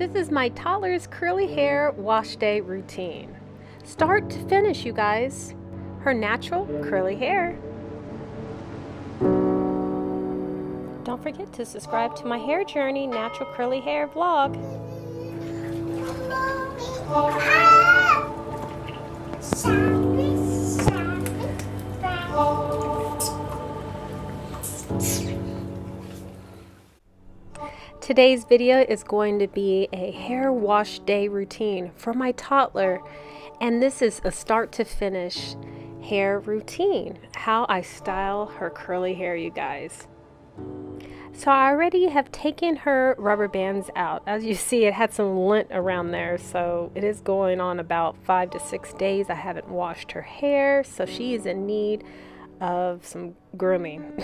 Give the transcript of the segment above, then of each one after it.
This is my toddler's curly hair wash day routine. Start to finish, you guys. Her natural curly hair. Don't forget to subscribe to my hair journey natural curly hair vlog. Today's video is going to be a hair wash day routine for my toddler, and this is a start to finish hair routine, how I style her curly hair, you guys. So I already have taken her rubber bands out. As you see, it had some lint around there, so it is going on about 5 to 6 days I haven't washed her hair, so she is in need of some grooming.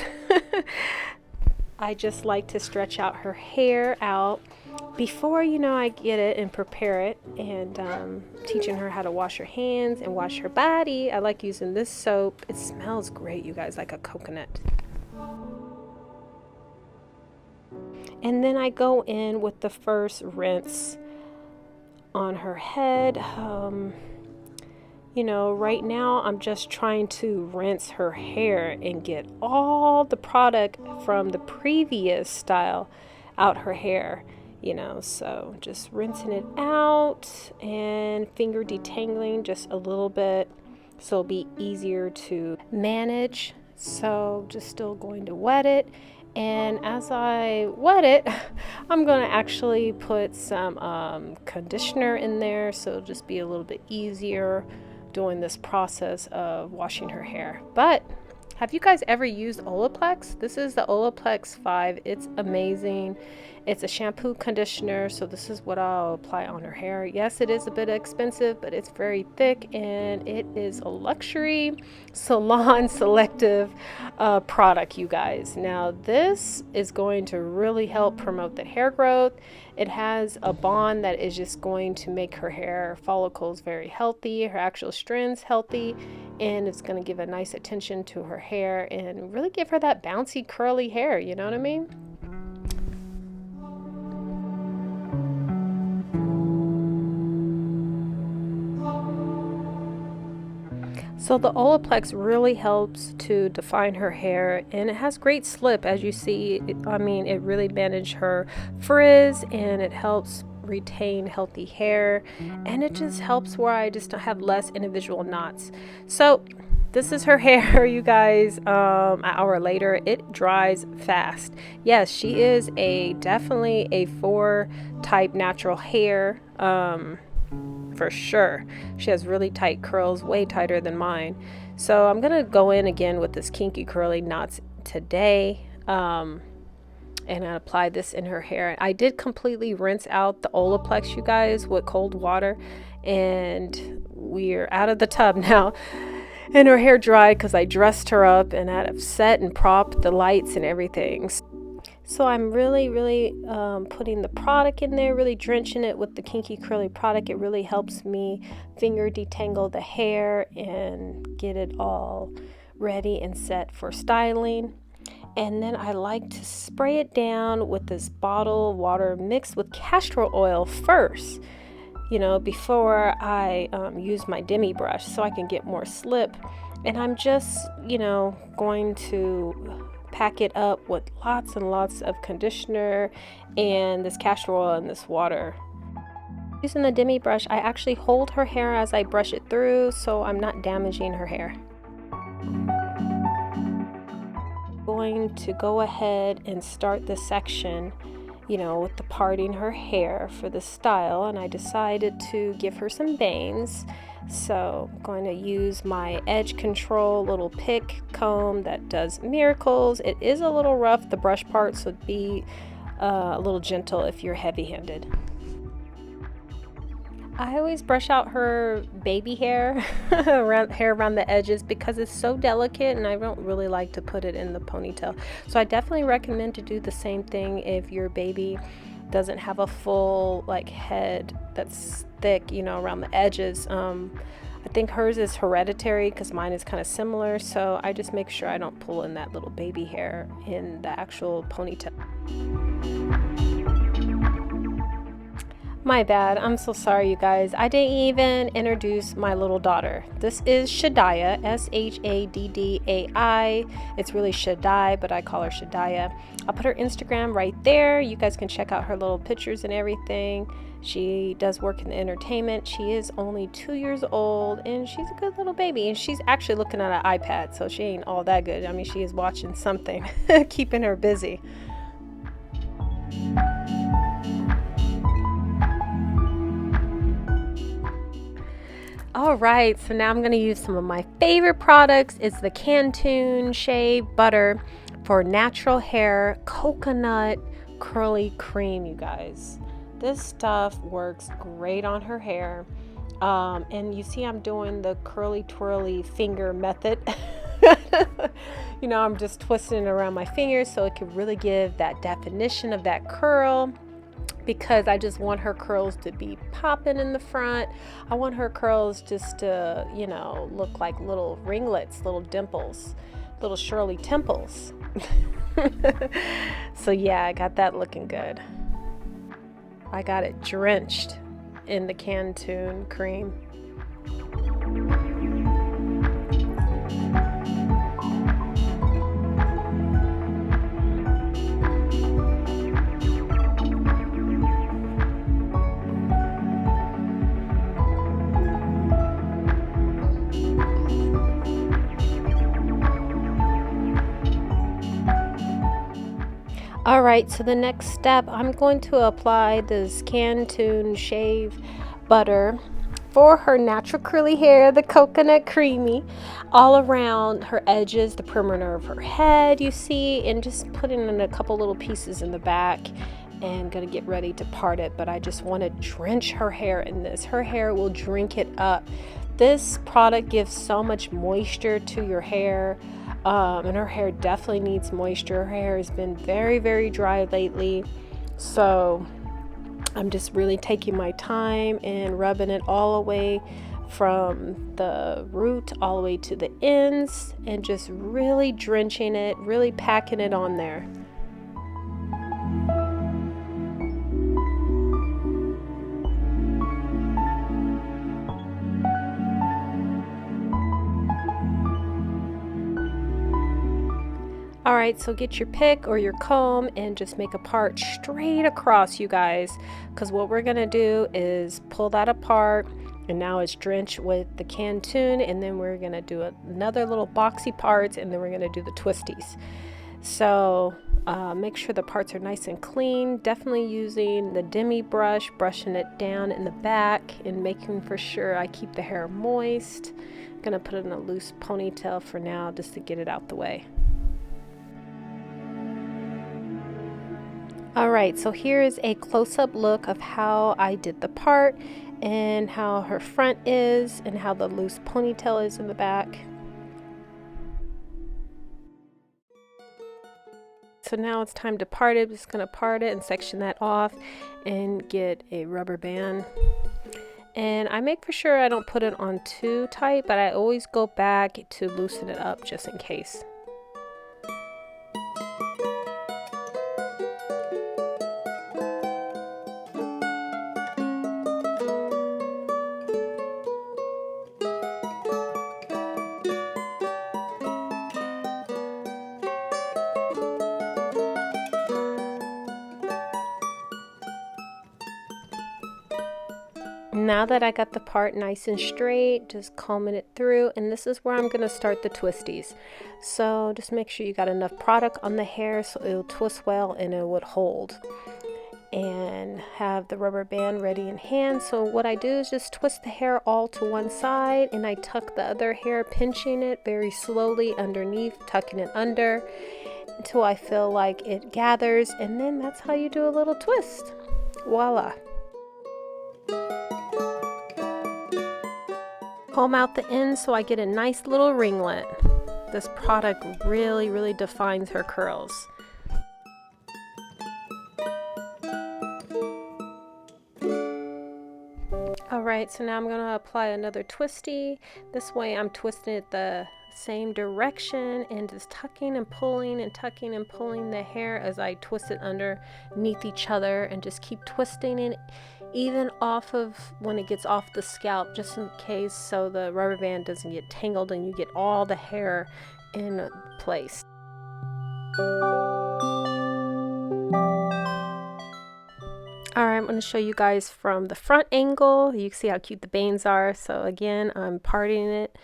I just like to stretch out her hair out before, I get it and prepare it, and teaching her how to wash her hands and wash her body. I like using this soap. It smells great, you guys, like a coconut. And then I go in with the first rinse on her head. Right now I'm just trying to rinse her hair and get all the product from the previous style out her hair, so just rinsing it out and finger detangling just a little bit so it'll be easier to manage. So just still going to wet it, and as I wet it, I'm going to actually put some conditioner in there so it'll just be a little bit easier doing this process of washing her hair. But have you guys ever used Olaplex? This is the Olaplex 5. It's amazing. It's a shampoo conditioner, so this is what I'll apply on her hair. Yes, it is a bit expensive, but it's very thick, and it is a luxury salon selective product, you guys. Now this is going to really help promote the hair growth. It has a bond that is just going to make her hair follicles very healthy, her actual strands healthy, and it's going to give a nice attention to her hair and really give her that bouncy curly hair, you know what I mean? So the Olaplex really helps to define her hair, and it has great slip, as you see. It really manages her frizz, and it helps retain healthy hair, and it just helps where I just have less individual knots. So this is her hair, you guys. An hour later, it dries fast. Yes, she is definitely a 4 type natural hair. For sure. She has really tight curls, way tighter than mine. So I'm gonna go in again with this kinky curly knots today, and I apply this in her hair. I did completely rinse out the Olaplex, you guys, with cold water, and we're out of the tub now. And her hair dried because I dressed her up and had it set and propped the lights and everything. So I'm really putting the product in there, really drenching it with the kinky curly product. It really helps me finger detangle the hair and get it all ready and set for styling. And then I like to spray it down with this bottled water mixed with castor oil first, before I use my demi brush so I can get more slip. And I'm just, going to pack it up with lots and lots of conditioner and this castor oil and this water. Using the demi brush, I actually hold her hair as I brush it through so I'm not damaging her hair. Going to go ahead and start this section, with the parting her hair for the style, and I decided to give her some bangs. So I'm going to use my edge control little pick comb that does miracles. It is a little rough, the brush part, so be a little gentle if you're heavy-handed. I always brush out her baby hair around the edges because it's so delicate, and I don't really like to put it in the ponytail. So I definitely recommend to do the same thing if your baby doesn't have a full head that's thick, around the edges. I think hers is hereditary because mine is kind of similar, so I just make sure I don't pull in that little baby hair in the actual ponytail. My bad. I'm so sorry, you guys. I didn't even introduce my little daughter. This is Shaddai, Shaddai. It's really Shaddai, but I call her Shaddai. I'll put her Instagram right there. You guys can check out her little pictures and everything. She does work in the entertainment. She is only 2 years old, and she's a good little baby. And she's actually looking at an iPad, so she ain't all that good. I mean, she is watching something, keeping her busy. All right, so now I'm going to use some of my favorite products. It's the Cantoon Shea Butter for natural hair coconut curly cream, you guys. This stuff works great on her hair. And you see I'm doing the curly twirly finger method. You know, I'm just twisting it around my fingers so it can really give that definition of that curl, because I just want her curls to be popping in the front. I want her curls just to, you know, look like little ringlets, little dimples, little Shirley Temples. So yeah, I got that looking good. I got it drenched in the Cantoon cream. All right, so the next step, I'm going to apply this Cantoon Shave Butter for her natural curly hair, the coconut creamy, all around her edges, the perimeter of her head, you see, and just putting in a couple little pieces in the back, and gonna get ready to part it. But I just want to drench her hair in this. Her hair will drink it up. This product gives so much moisture to your hair. And her hair definitely needs moisture. Her hair has been very, very dry lately. So I'm just really taking my time and rubbing it all the way from the root all the way to the ends, and just really drenching it, really packing it on there. All right, so get your pick or your comb and just make a part straight across, you guys, because what we're gonna do is pull that apart, and now it's drenched with the Cantoon, and then we're gonna do another little boxy parts, and then we're gonna do the twisties. So make sure the parts are nice and clean. Definitely using the demi brush, brushing it down in the back and making for sure I keep the hair moist. I'm gonna put it in a loose ponytail for now just to get it out the way. Alright, so here is a close-up look of how I did the part, and how her front is, and how the loose ponytail is in the back. So now it's time to part it. I'm just going to part it and section that off and get a rubber band. And I make for sure I don't put it on too tight, but I always go back to loosen it up just in case. Now that I got the part nice and straight, just combing it through, and this is where I'm going to start the twisties. So just make sure you got enough product on the hair so it'll twist well and it would hold. And have the rubber band ready in hand. So what I do is just twist the hair all to one side, and I tuck the other hair, pinching it very slowly underneath, tucking it under until I feel like it gathers, and then that's how you do a little twist. Voila. Comb out the ends so I get a nice little ringlet. This product really defines her curls. Alright, so now I'm going to apply another twisty. This way I'm twisting it the same direction and just tucking and pulling and tucking and pulling the hair as I twist it underneath each other, and just keep twisting it even off of when it gets off the scalp, just in case, so the rubber band doesn't get tangled and you get all the hair in place. Alright, I'm going to show you guys from the front angle. You can see how cute the bangs are. So again, I'm parting it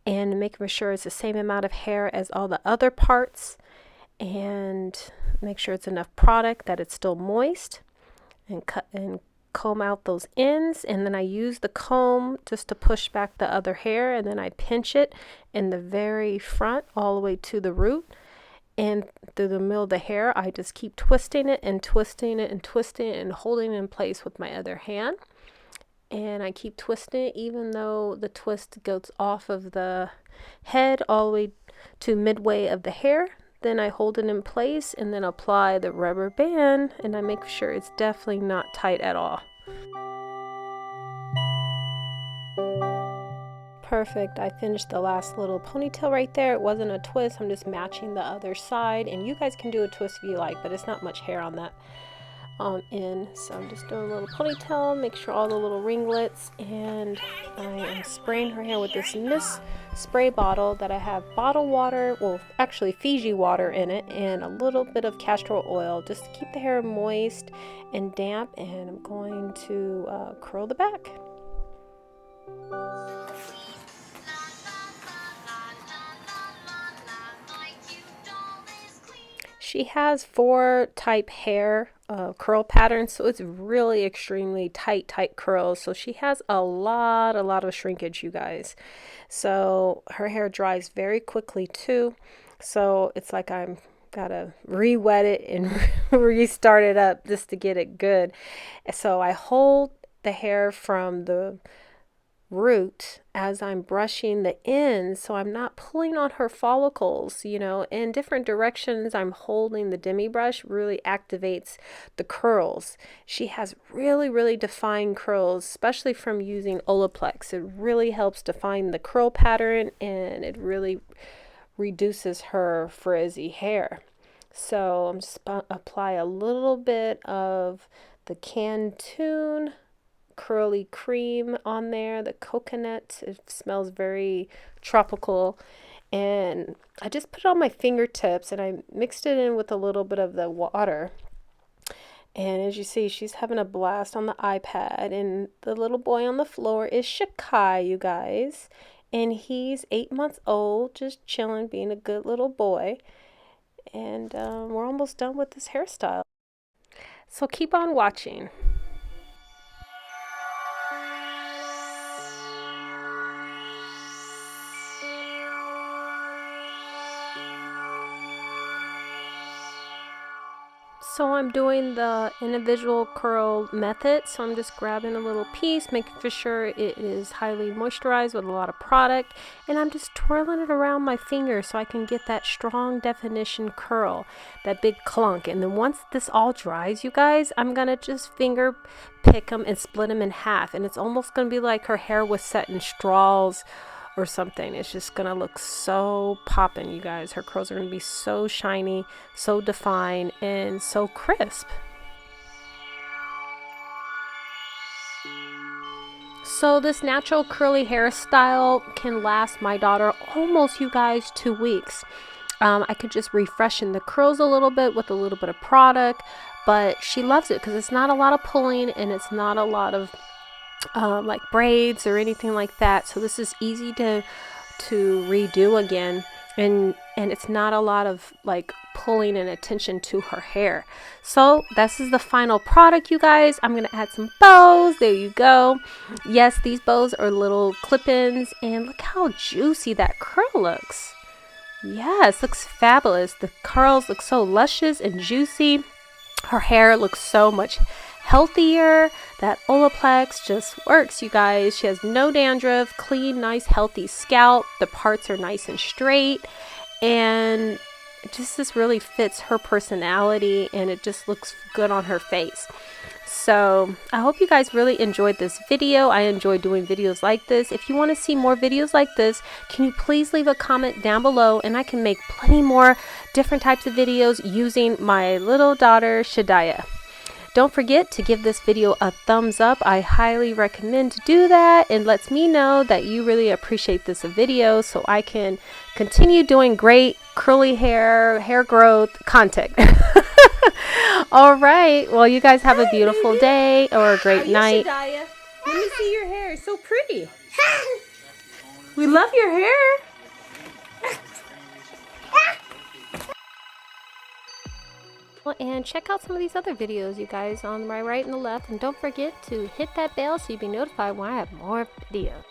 and making sure it's the same amount of hair as all the other parts, and make sure it's enough product that it's still moist, and cut and comb out those ends. And then I use the comb just to push back the other hair, and then I pinch it in the very front all the way to the root. And through the middle of the hair, I just keep twisting it and twisting it and twisting it and holding it in place with my other hand. And I keep twisting it even though the twist goes off of the head all the way to midway of the hair. Then I hold it in place and then apply the rubber band, and I make sure it's definitely not tight at all. Perfect. I finished the last little ponytail right there. It wasn't a twist, I'm just matching the other side, and you guys can do a twist if you like, but it's not much hair on that end. So I'm just doing a little ponytail, make sure all the little ringlets, and I am spraying her hair with this mist spray bottle that I have bottled water, well actually Fiji water in it, and a little bit of castor oil just to keep the hair moist and damp. And I'm going to curl the back. She has 4 type hair curl patterns, so it's really extremely tight curls. So she has a lot of shrinkage, you guys. So her hair dries very quickly too. So it's like I'm gotta re-wet it and restart it up just to get it good. So I hold the hair from the root as I'm brushing the ends, so I'm not pulling on her follicles, you know, in different directions. I'm holding the demi brush, really activates the curls. She has really defined curls, especially from using Olaplex. It really helps define the curl pattern, and it really reduces her frizzy hair. So I'm just apply a little bit of the Cantoon curly cream on there, the coconut. It smells very tropical, and I just put it on my fingertips and I mixed it in with a little bit of the water. And as you see, she's having a blast on the iPad, and the little boy on the floor is Shaddai, you guys, and he's 8 months old, just chilling, being a good little boy. And we're almost done with this hairstyle, so keep on watching. So I'm doing the individual curl method. So I'm just grabbing a little piece, making for sure it is highly moisturized with a lot of product, and I'm just twirling it around my finger so I can get that strong definition curl, that big clunk. And then once this all dries, you guys, I'm gonna just finger pick them and split them in half, and it's almost gonna be like her hair was set in straws or something. It's just gonna look so poppin', you guys. Her curls are gonna be so shiny, so defined, and so crisp. So this natural curly hairstyle can last my daughter almost, you guys, 2 weeks. I could just refreshen the curls a little bit with a little bit of product, but she loves it because it's not a lot of pulling and it's not a lot of like braids or anything like that. So this is easy to redo again, and it's not a lot of like pulling and attention to her hair. So this is the final product, you guys. I'm gonna add some bows. There you go. Yes, these bows are little clip-ins, and look how juicy that curl looks. Yes, looks fabulous. The curls look so luscious and juicy. Her hair looks so much healthier. That Olaplex just works, you guys. She has no dandruff, clean, nice, healthy scalp. The parts are nice and straight, and just this really fits her personality, and it just looks good on her face. So I hope you guys really enjoyed this video. I enjoy doing videos like this. If you want to see more videos like this, can you please leave a comment down below, and I can make plenty more different types of videos using my little daughter Shaddai. Don't forget to give this video a thumbs up. I highly recommend to do that. It lets me know that you really appreciate this video so I can continue doing great curly hair growth content. All right. Well, you guys have a beautiful day or a great night. Shaddai. Let me see your hair. It's so pretty. We love your hair. And check out some of these other videos, you guys, on my right and the left. And don't forget to hit that bell so you'll be notified when I have more videos.